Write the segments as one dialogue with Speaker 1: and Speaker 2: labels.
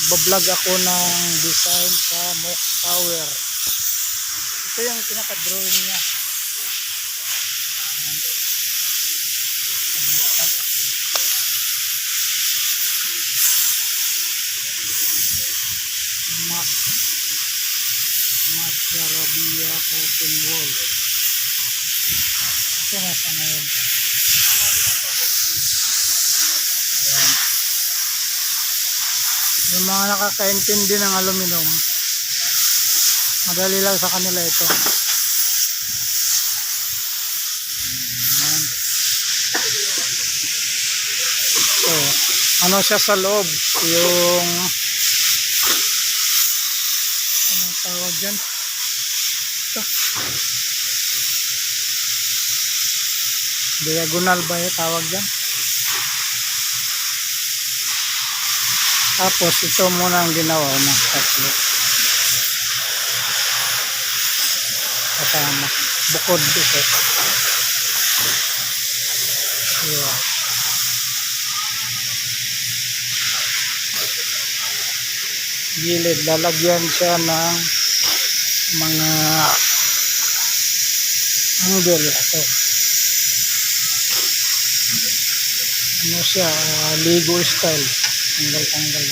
Speaker 1: magbablog ako ng design sa Mock Tower. Ito yung pinaka-drawing niya. Masarabia Curtain Wall. Ito na sa ngayon. Ayan. Yung mga nakakaintindi ng aluminum, madali lang sa kanila ito. Ayan. So, ano siya sa loob? Yung anong tawag dyan? Ito. Diagonal ba yung tawag dyan? Tapos ito muna ang ginawa ng tatlo. Kasama. Bukod dito. Yeah. Gilid, lalagyan siya ng mga angle. Ito. Ano siya? Lego style. Tanggal-tanggal.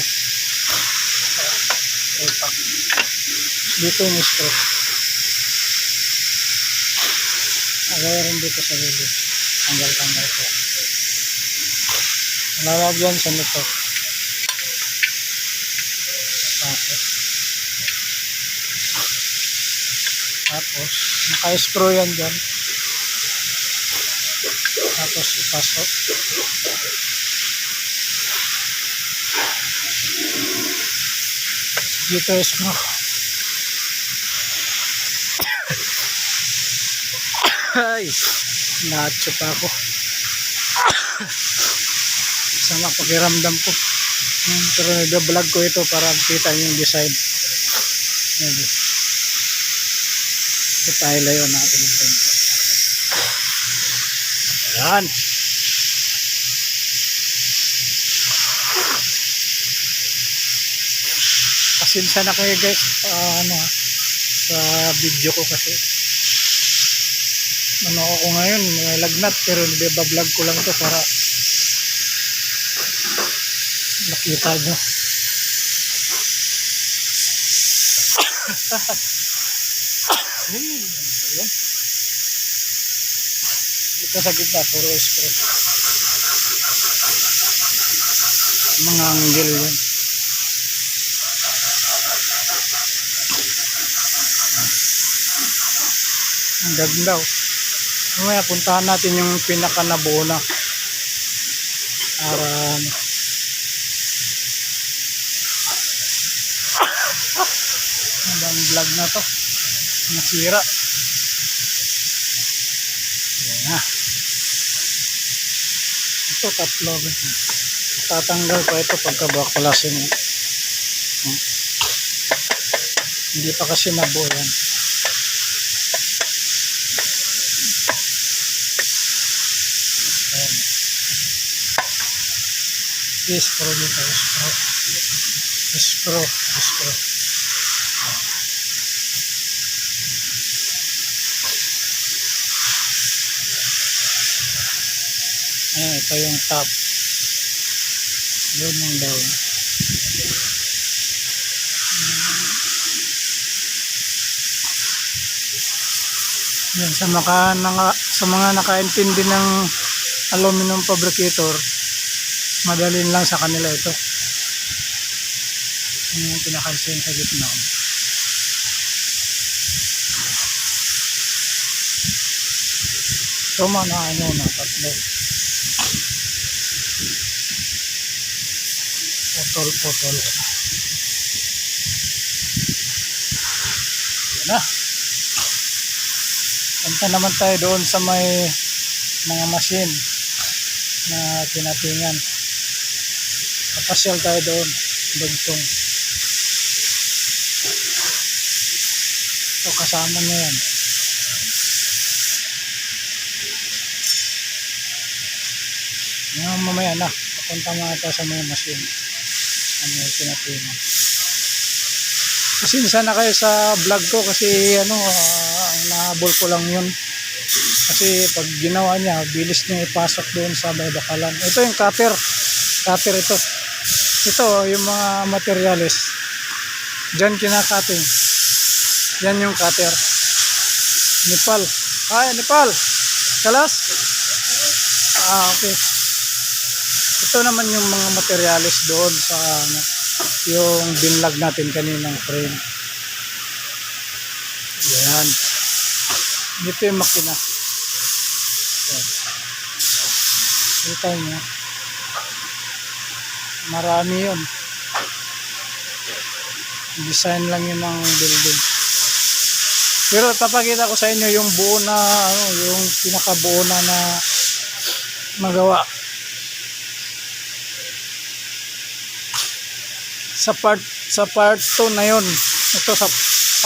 Speaker 1: Dito yung straw. Agaya rin dito sa gilid. Tanggal-tanggal siya. Lalagyan siya nito. Tapos naka-screw yan dyan. Tapos ipasok. Dito screw. Ay, nacho pa ako. Sama pakiramdam ko. Pero nag-vlog ko ito para makita niyo yung design. Yan. Ito tayo layo natin ng konti. Ayan. Pasensya na kayo guys sa video ko kasi ano ako ngayon lagnat, pero bablog ko lang to para nakita nyo. Ayan. Ito sa gitna puro screw, mga angle yan. Ang ganda. Mamaya puntahan natin yung pinaka nabuo na para ang vlog na to nasira. Ayan na. Ito tatlo. Tatanggal pa ito pagka baklasin. Hindi pa kasi nabuo yan. Screw dito, screw. Ayan, ito yung top. Doon yung down. Yan, sa mga nakaintindi ng aluminum fabricator, madalin lang sa kanila ito. Yung pinakalsin sa gitna. Ito na tatlo. Putol. Yan na. Punta naman tayo doon sa may mga machine na tinatingan. Papasyal tayo doon, dugtong. Ito kasama niya yan. Ngayon mamaya na, papunta mga tayo sa mga machine. ano yung pinatunan. Pasensya na kayo sa vlog ko kasi nahabol ko lang yun. Kasi pag ginawa niya, bilis niya ipasok doon sa may bakalan. Ito yung cutter. Cutter ito. Ito yung mga materials. Diyan kinakating. Yan yung cutter. Nepal. Nepal. Kalas? Okay. Ito naman yung mga materials doon sa yung binlag natin kaninang frame. Yan. Ito yung makina. Yan. Kita nyo. Marami yun. Design lang yun ng building. Pero papakita ko sa inyo yung buo na yung pinakabuo na magawa. Sa part 2 na yun. Ito sa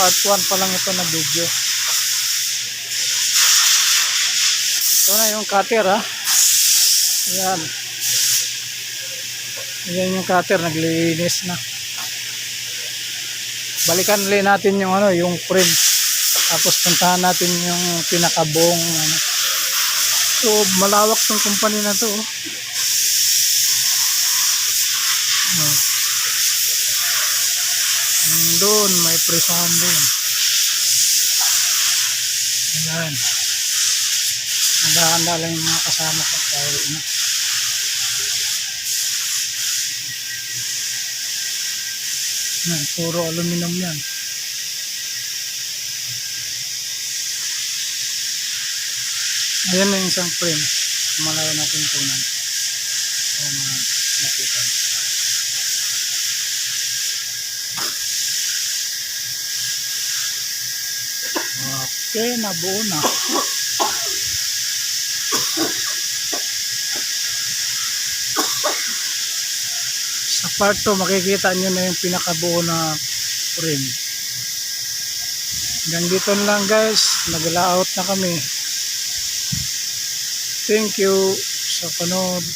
Speaker 1: part 1 pa lang ito na video. Ito na yung cutter ha. Yan. Yan yung cutter, naglilinis na. Balikan ulit natin yung yung frame. Tapos puntahan natin yung pinakabuong So malawak tong company na to. Doon may presahan doon. Ayan. Handa-handa lang yung mga kasama ko. Yan, puro aluminum yan. Ayan na yung isang frame. Malayo natin punan. O mga nakita. Okay, nabuo na. Sa part 2 makikita nyo na yung pinakabuo na frame. Hanggang dito lang guys, nag-layout na kami. Thank you sa panood.